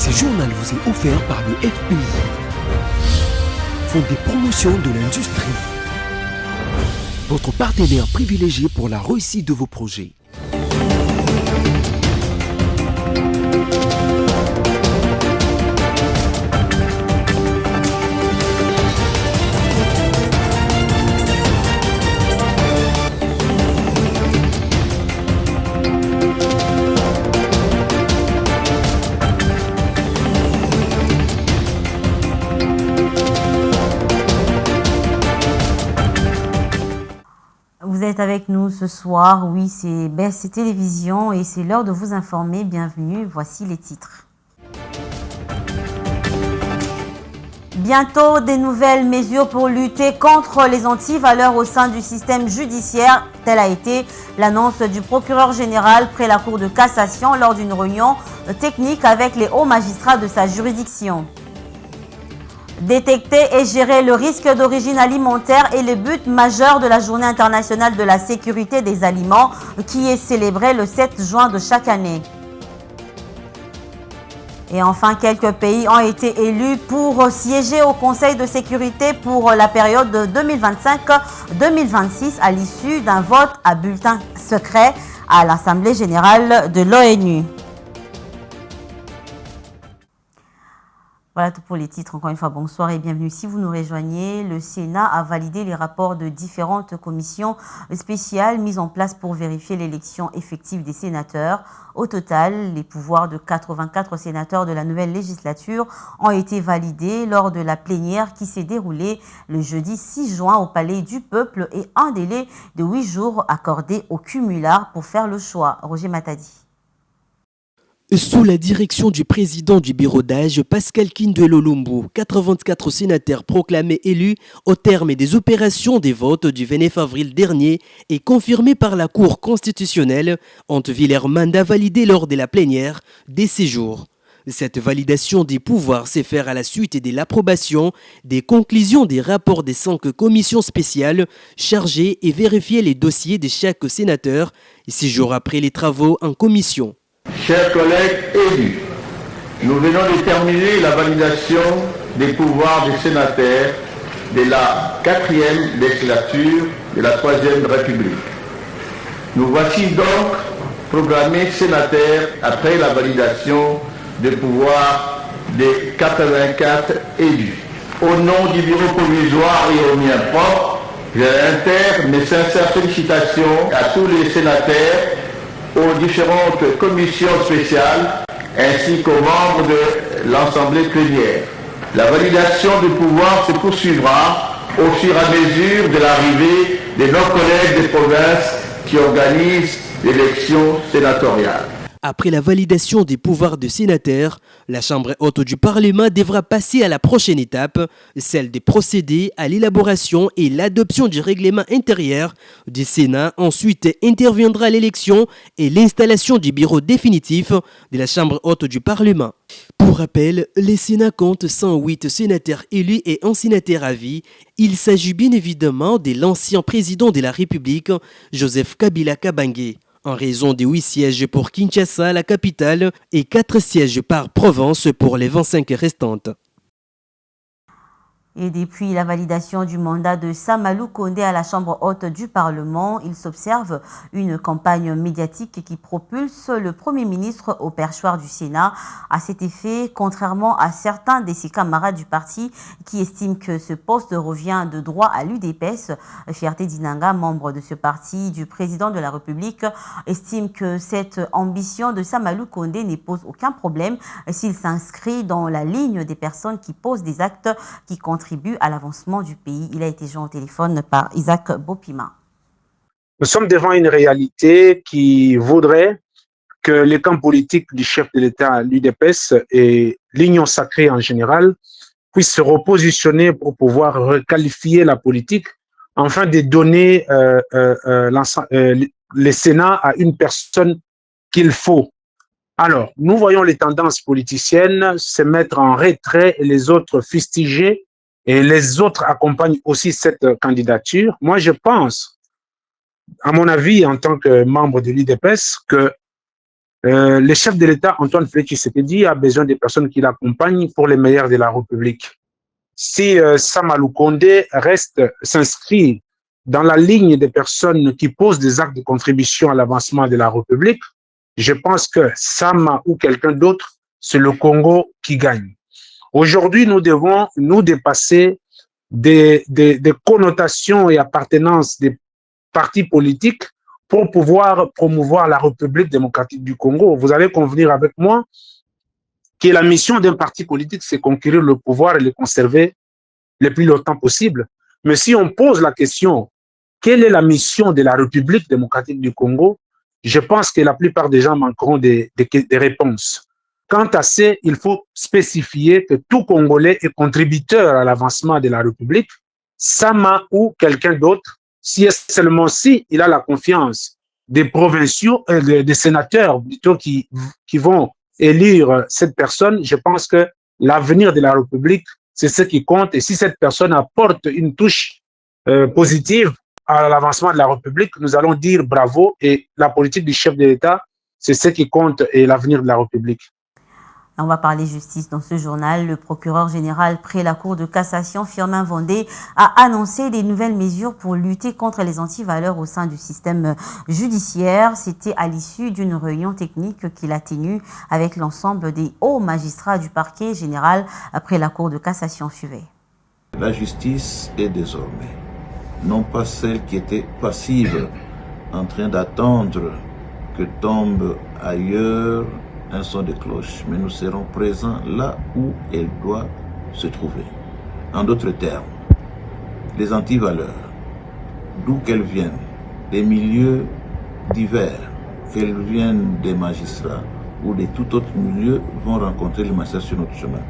Ce journal vous est offert par le FPI, Fonds des promotions de l'industrie, votre partenaire privilégié pour la réussite de vos projets. Vous êtes avec nous ce soir, oui, c'est BSC Télévision et c'est l'heure de vous informer. Bienvenue, voici les titres. Bientôt, des nouvelles mesures pour lutter contre les antivaleurs au sein du système judiciaire. Telle a été l'annonce du procureur général près la Cour de cassation lors d'une réunion technique avec les hauts magistrats de sa juridiction. Détecter et gérer le risque d'origine alimentaire est le but majeur de la Journée internationale de la sécurité des aliments qui est célébrée le 7 juin de chaque année. Et enfin, quelques pays ont été élus pour siéger au Conseil de sécurité pour la période de 2025-2026 à l'issue d'un vote à bulletin secret à l'Assemblée générale de l'ONU. Voilà tout pour les titres. Encore une fois, bonsoir et bienvenue. Si vous nous rejoignez, le Sénat a validé les rapports de différentes commissions spéciales mises en place pour vérifier l'élection effective des sénateurs. Au total, les pouvoirs de 84 sénateurs de la nouvelle législature ont été validés lors de la plénière qui s'est déroulée le jeudi 6 juin au Palais du Peuple et un délai de 8 jours accordé au cumulard pour faire le choix. Roger Matadi. Sous la direction du président du bureau d'âge, Pascal Kinduelo Lumbu, 84 sénateurs proclamés élus au terme des opérations des votes du 29 avril dernier et confirmés par la Cour constitutionnelle ont vu leur mandat validé lors de la plénière des séjours. Cette validation des pouvoirs s'est faite à la suite de l'approbation des conclusions des rapports des 5 commissions spéciales chargées et vérifier les dossiers de chaque sénateur 6 jours après les travaux en commission. Chers collègues élus, nous venons de terminer la validation des pouvoirs des sénateurs de la 4e législature de la 3e République. Nous voici donc proclamés sénateurs après la validation des pouvoirs des 84 élus. Au nom du bureau provisoire et au mien propre, je réitère mes sincères félicitations à tous les sénateurs, aux différentes commissions spéciales ainsi qu'aux membres de l'Assemblée plénière. La validation du pouvoir se poursuivra au fur et à mesure de l'arrivée de nos collègues des provinces qui organisent l'élection sénatoriale. Après la validation des pouvoirs de sénateurs, la Chambre haute du Parlement devra passer à la prochaine étape, celle de procéder à l'élaboration et l'adoption du règlement intérieur du Sénat. Ensuite interviendra l'élection et l'installation du bureau définitif de la Chambre haute du Parlement. Pour rappel, le Sénat compte 108 sénateurs élus et un sénateur à vie. Il s'agit bien évidemment de l'ancien président de la République, Joseph Kabila Kabange. En raison des 8 sièges pour Kinshasa, la capitale, et 4 sièges par province pour les 25 restantes. Et depuis la validation du mandat de Samalou Kondé à la Chambre haute du Parlement, il s'observe une campagne médiatique qui propulse le Premier ministre au perchoir du Sénat. À cet effet, contrairement à certains de ses camarades du parti qui estiment que ce poste revient de droit à l'UDPS, Fierté Dinanga, membre de ce parti du président de la République, estime que cette ambition de Samalou Kondé ne pose aucun problème s'il s'inscrit dans la ligne des personnes qui posent des actes qui contribuent à l'avancement du pays. Il a été joint au téléphone par Isaac Bopima. Nous sommes devant une réalité qui voudrait que les camps politiques du chef de l'État, l'UDPS et l'Union sacrée en général puissent se repositionner pour pouvoir requalifier la politique afin de donner le Sénat à une personne qu'il faut. Alors, nous voyons les tendances politiciennes se mettre en retrait et les autres fustiger. Et les autres accompagnent aussi cette candidature. Moi, je pense, à mon avis, en tant que membre de l'UDPS, que le chef de l'État, Antoine Félix Tshisekedi, a besoin des personnes qui l'accompagnent pour les meilleurs de la République. Si Samalou Kondé s'inscrit dans la ligne des personnes qui posent des actes de contribution à l'avancement de la République, je pense que Sama ou quelqu'un d'autre, c'est le Congo qui gagne. Aujourd'hui, nous devons nous dépasser des connotations et appartenances des partis politiques pour pouvoir promouvoir la République démocratique du Congo. Vous allez convenir avec moi que la mission d'un parti politique, c'est conquérir le pouvoir et le conserver le plus longtemps possible. Mais si on pose la question, quelle est la mission de la République démocratique du Congo? Je pense que la plupart des gens manqueront des réponses. Quant à ça, il faut spécifier que tout Congolais est contributeur à l'avancement de la République, Sama ou quelqu'un d'autre, si seulement si il a la confiance des provinciaux, des sénateurs plutôt qui vont élire cette personne. Je pense que l'avenir de la République, c'est ce qui compte. Et si cette personne apporte une touche positive à l'avancement de la République, nous allons dire bravo. Et la politique du chef de l'État, c'est ce qui compte et l'avenir de la République. On va parler justice dans ce journal. Le procureur général près la Cour de cassation, Firmin Vendée, a annoncé des nouvelles mesures pour lutter contre les antivaleurs au sein du système judiciaire. C'était à l'issue d'une réunion technique qu'il a tenue avec l'ensemble des hauts magistrats du parquet général après la Cour de cassation. Suivez. La justice est désormais non pas celle qui était passive, en train d'attendre que tombe ailleurs un son de cloche, mais nous serons présents là où elle doit se trouver. En d'autres termes, les antivaleurs, d'où qu'elles viennent, des milieux divers, qu'elles viennent des magistrats ou de tout autre milieu, vont rencontrer les magistrats sur notre chemin.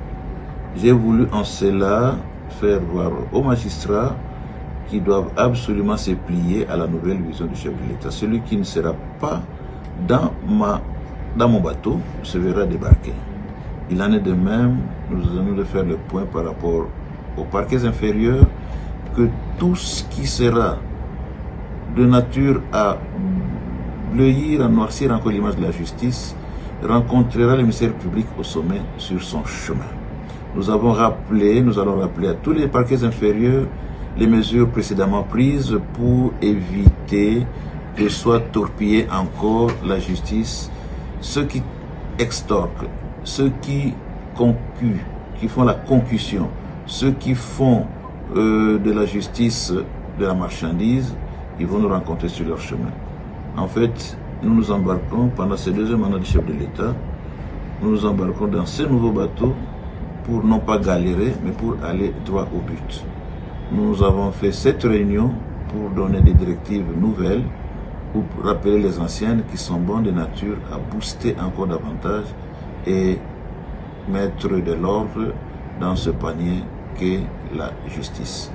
J'ai voulu en cela faire voir aux magistrats qui doivent absolument se plier à la nouvelle vision du chef de l'État. Celui qui ne sera pas dans mon bateau se verra débarquer. Il en est de même, nous allons de faire le point par rapport aux parquets inférieurs, que tout ce qui sera de nature à bleuir, à noircir encore l'image de la justice, rencontrera le ministère public au sommet sur son chemin. Nous allons rappeler à tous les parquets inférieurs les mesures précédemment prises pour éviter que soit torpillée encore la justice. Ceux qui extorquent, ceux qui concusent, qui font la concussion, ceux qui font de la justice de la marchandise, ils vont nous rencontrer sur leur chemin. En fait, nous nous embarquons pendant ce deuxième mandat du chef de l'État, nous nous embarquons dans ce nouveau bateau pour non pas galérer, mais pour aller droit au but. Nous avons fait cette réunion pour donner des directives nouvelles, pour rappeler les anciennes qui sont bonnes de nature à booster encore davantage et mettre de l'ordre dans ce panier qu'est la justice.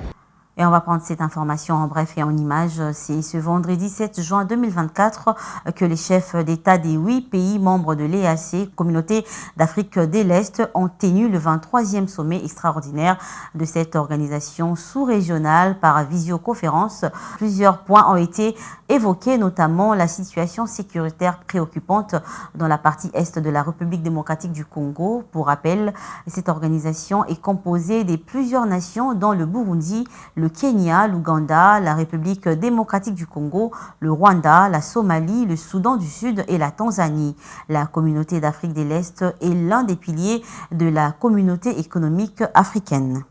Et on va prendre cette information en bref et en images. C'est ce vendredi 7 juin 2024 que les chefs d'État des 8 pays membres de l'EAC, Communauté d'Afrique de l'Est, ont tenu le 23e sommet extraordinaire de cette organisation sous-régionale par visioconférence. Plusieurs points ont été évoqués, notamment la situation sécuritaire préoccupante dans la partie est de la République démocratique du Congo. Pour rappel, cette organisation est composée de plusieurs nations, dont le Burundi, le Kenya, l'Ouganda, la République démocratique du Congo, le Rwanda, la Somalie, le Soudan du Sud et la Tanzanie. La communauté d'Afrique de l'Est est l'un des piliers de la communauté économique africaine.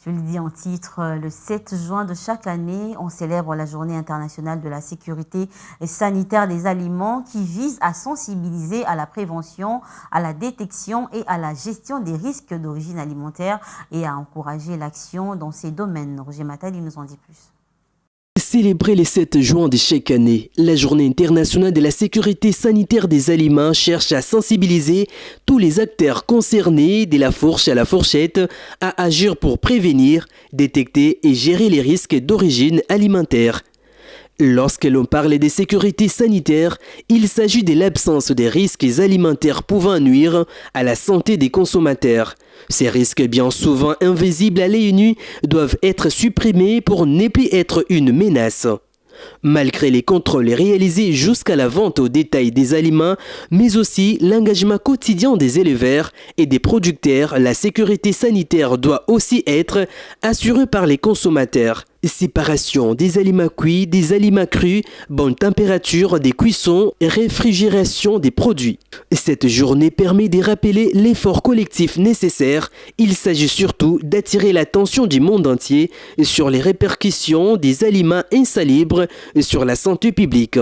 Je le dis en titre, le 7 juin de chaque année, on célèbre la Journée internationale de la sécurité sanitaire des aliments qui vise à sensibiliser à la prévention, à la détection et à la gestion des risques d'origine alimentaire et à encourager l'action dans ces domaines. Roger Matali nous en dit plus. Célébrer le 7 juin de chaque année, la Journée internationale de la sécurité sanitaire des aliments cherche à sensibiliser tous les acteurs concernés, de la fourche à la fourchette, à agir pour prévenir, détecter et gérer les risques d'origine alimentaire. Lorsque l'on parle de sécurité sanitaire, il s'agit de l'absence des risques alimentaires pouvant nuire à la santé des consommateurs. Ces risques bien souvent invisibles à l'œil nu doivent être supprimés pour ne plus être une menace. Malgré les contrôles réalisés jusqu'à la vente au détail des aliments, mais aussi l'engagement quotidien des éleveurs et des producteurs, la sécurité sanitaire doit aussi être assurée par les consommateurs. Séparation des aliments cuits, des aliments crus, bonne température des cuissons et réfrigération des produits. Cette journée permet de rappeler l'effort collectif nécessaire. Il s'agit surtout d'attirer l'attention du monde entier sur les répercussions des aliments insalubres sur la santé publique.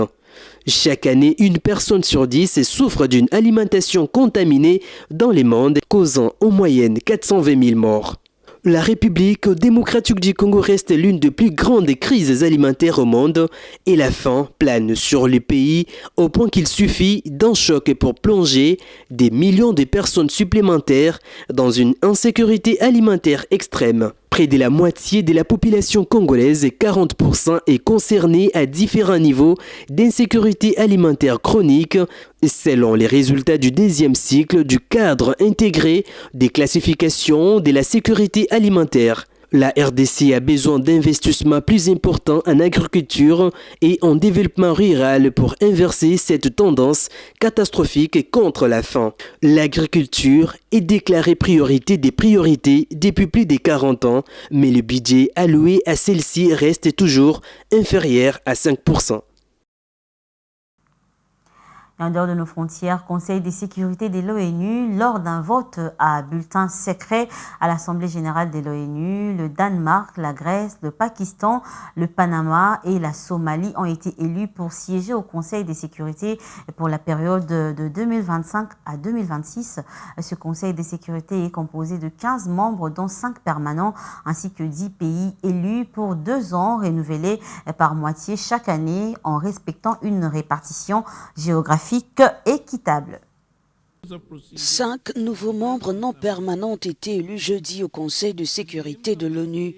Chaque année, une personne sur 10 souffre d'une alimentation contaminée dans le monde, causant en moyenne 420 000 morts. La République démocratique du Congo reste l'une des plus grandes crises alimentaires au monde et la faim plane sur le pays au point qu'il suffit d'un choc pour plonger des millions de personnes supplémentaires dans une insécurité alimentaire extrême. Près de la moitié de la population congolaise, 40%, est concernée à différents niveaux d'insécurité alimentaire chronique, selon les résultats du deuxième cycle du cadre intégré des classifications de la sécurité alimentaire. La RDC a besoin d'investissements plus importants en agriculture et en développement rural pour inverser cette tendance catastrophique contre la faim. L'agriculture est déclarée priorité des priorités depuis plus de 40 ans, mais le budget alloué à celle-ci reste toujours inférieur à 5%. En dehors de nos frontières, Conseil de sécurité de l'ONU, lors d'un vote à bulletin secret à l'Assemblée générale de l'ONU, le Danemark, la Grèce, le Pakistan, le Panama et la Somalie ont été élus pour siéger au Conseil de sécurité pour la période de 2025 à 2026. Ce Conseil de sécurité est composé de 15 membres, dont 5 permanents, ainsi que 10 pays élus pour 2 ans, renouvelés par moitié chaque année en respectant une répartition géographique équitable. 5 nouveaux membres non permanents ont été élus jeudi au Conseil de sécurité de l'ONU.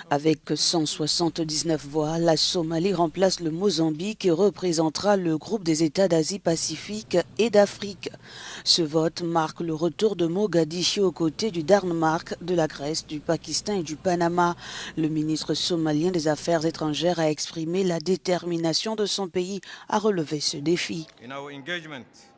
Avec 179 voix, la Somalie remplace le Mozambique et représentera le groupe des États d'Asie-Pacifique et d'Afrique. Ce vote marque le retour de Mogadiscio aux côtés du Danemark, de la Grèce, du Pakistan et du Panama. Le ministre somalien des Affaires étrangères a exprimé la détermination de son pays à relever ce défi.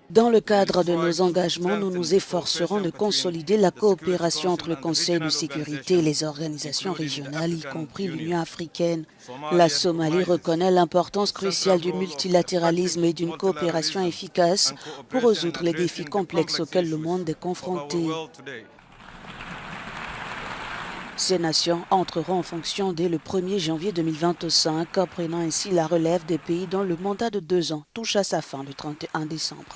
Dans le cadre de nos engagements, nous nous efforcerons de consolider la coopération entre le Conseil de sécurité et les organisations régionales, y compris l'Union africaine. La Somalie reconnaît l'importance cruciale du multilatéralisme et d'une coopération efficace pour résoudre les défis complexes auxquels le monde est confronté. Ces nations entreront en fonction dès le 1er janvier 2025, prenant ainsi la relève des pays dont le mandat de 2 ans touche à sa fin le 31 décembre.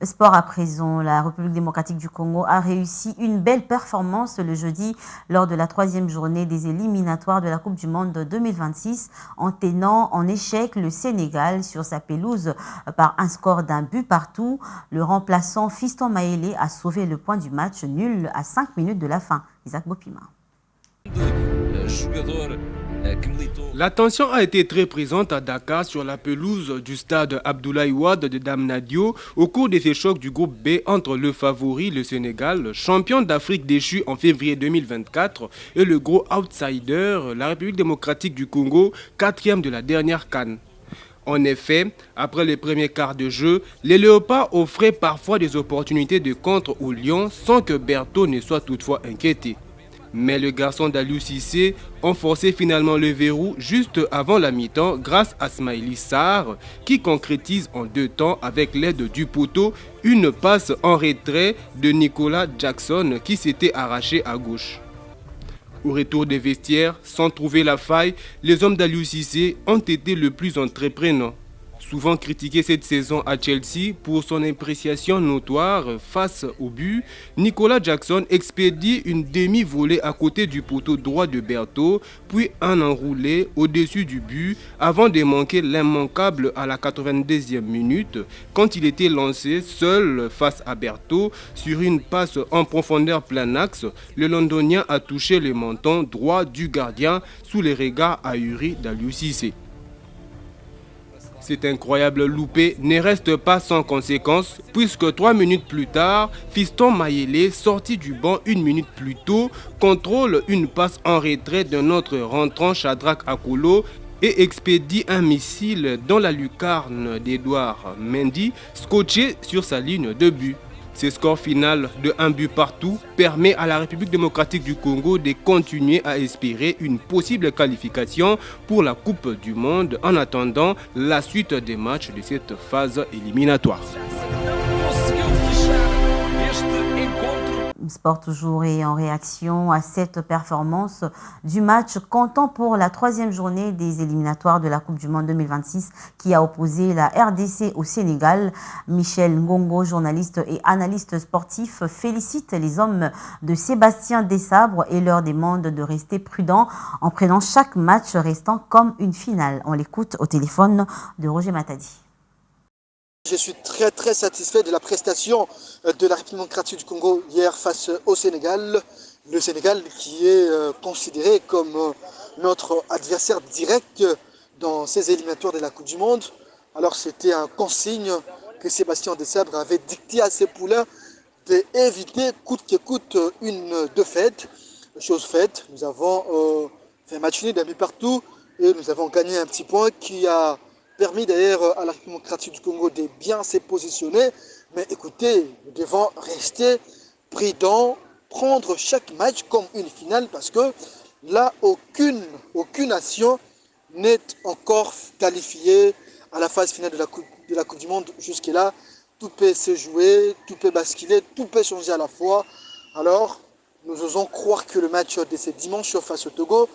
Sport à présent, la République démocratique du Congo a réussi une belle performance le jeudi lors de la 3e journée des éliminatoires de la Coupe du Monde 2026 en tenant en échec le Sénégal sur sa pelouse par un score d'un but partout. Le remplaçant Fiston Mayele a sauvé le point du match nul à 5 minutes de la fin. Isaac Bopima. L'attention a été très présente à Dakar sur la pelouse du stade Abdoulaye Wade de Damnadio au cours de ces chocs du groupe B entre le favori, le Sénégal, champion d'Afrique déchu en février 2024, et le gros outsider, la République démocratique du Congo, 4e de la dernière CAN. En effet, après les premiers quarts de jeu, les Léopards offraient parfois des opportunités de contre aux Lions sans que Berthaud ne soit toutefois inquiété. Mais le garçon d'Aliou Cissé a forcé finalement le verrou juste avant la mi-temps grâce à Smaïli Sarr qui concrétise en 2 temps avec l'aide du poteau une passe en retrait de Nicolas Jackson qui s'était arraché à gauche. Au retour des vestiaires, sans trouver la faille, les hommes d'Aliou Cissé ont été le plus entreprenants. Souvent critiqué cette saison à Chelsea pour son appréciation notoire face au but, Nicolas Jackson expédie une demi-volée à côté du poteau droit de Berthaud, puis un enroulé au-dessus du but avant de manquer l'immanquable à la 92e minute quand il était lancé seul face à Berthaud sur une passe en profondeur plein axe. Le Londonien a touché le menton droit du gardien sous les regards ahuris d'Aliou Cissé. Cet incroyable loupé ne reste pas sans conséquence puisque 3 minutes plus tard, Fiston Mayele, sorti du banc 1 minute plus tôt, contrôle une passe en retrait de notre rentrant Shadrack Akolo et expédie un missile dans la lucarne d'Edouard Mendy, scotché sur sa ligne de but. Ce score final de 1 but partout permet à la République démocratique du Congo de continuer à espérer une possible qualification pour la Coupe du Monde en attendant la suite des matchs de cette phase éliminatoire. Sport toujours et en réaction à cette performance du match comptant pour la 3e journée des éliminatoires de la Coupe du Monde 2026 qui a opposé la RDC au Sénégal. Michel Ngongo, journaliste et analyste sportif, félicite les hommes de Sébastien Desabre et leur demande de rester prudents en prenant chaque match restant comme une finale. On l'écoute au téléphone de Roger Matadi. Je suis très satisfait de la prestation de la République démocratique du Congo hier face au Sénégal. Le Sénégal qui est considéré comme notre adversaire direct dans ces éliminatoires de la Coupe du Monde. Alors c'était un consigne que Sébastien Desabre avait dicté à ses poulains d'éviter coûte que coûte une défaite. Chose faite, nous avons fait un match nul d'un but partout et nous avons gagné un petit point qui a permis d'ailleurs à la République démocratique du Congo de bien se positionner. Mais écoutez, nous devons rester prudents, prendre chaque match comme une finale parce que là, aucune nation n'est encore qualifiée à la phase finale de la Coupe du Monde. Jusque-là, tout peut se jouer, tout peut basculer, tout peut changer à la fois. Alors, nous osons croire que le match de ce dimanche face au Togo,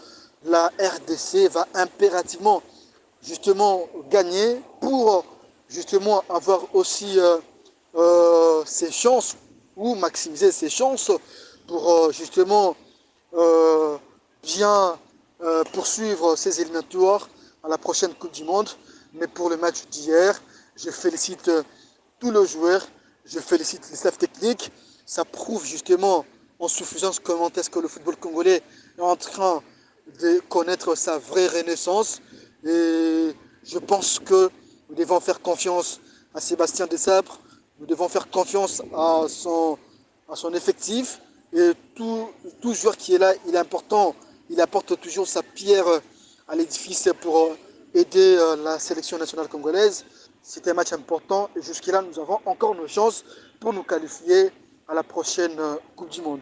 la RDC va impérativement justement gagner pour justement avoir aussi ses chances ou maximiser ses chances pour justement bien poursuivre ses éliminatoires à la prochaine Coupe du Monde. Mais pour le match d'hier, je félicite tous les joueurs, je félicite les staff techniques. Ça prouve justement en suffisance comment est-ce que le football congolais est en train de connaître sa vraie renaissance. Et je pense que nous devons faire confiance à Sébastien Desabre, nous devons faire confiance à son effectif. Et tout joueur qui est là, il est important, il apporte toujours sa pierre à l'édifice pour aider la sélection nationale congolaise. C'était un match important et jusque-là, nous avons encore nos chances pour nous qualifier à la prochaine Coupe du Monde.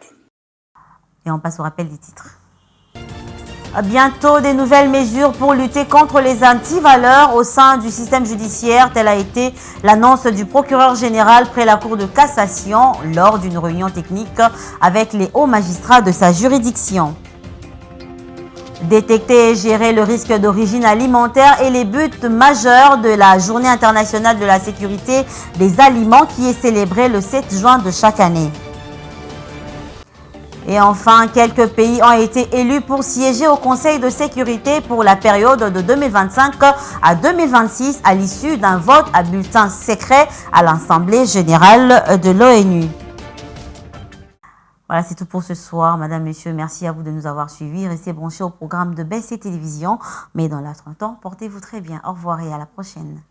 Et on passe au rappel des titres. Bientôt, des nouvelles mesures pour lutter contre les antivaleurs au sein du système judiciaire. Telle a été l'annonce du procureur général près la Cour de cassation lors d'une réunion technique avec les hauts magistrats de sa juridiction. Détecter et gérer le risque d'origine alimentaire est les buts majeurs de la Journée internationale de la sécurité des aliments qui est célébrée le 7 juin de chaque année. Et enfin, quelques pays ont été élus pour siéger au Conseil de sécurité pour la période de 2025 à 2026 à l'issue d'un vote à bulletin secret à l'Assemblée générale de l'ONU. Voilà, c'est tout pour ce soir. Madame, Messieurs, merci à vous de nous avoir suivis. Restez branchés au programme de BC Télévision. Mais dans l'entretemps, portez-vous très bien. Au revoir et à la prochaine.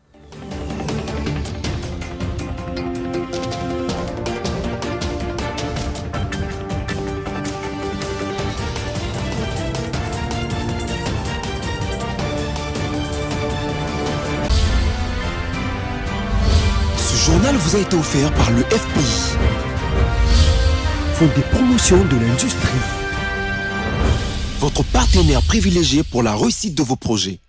Ce journal vous a été offert par le FPI, Fonds de promotion de l'industrie, votre partenaire privilégié pour la réussite de vos projets.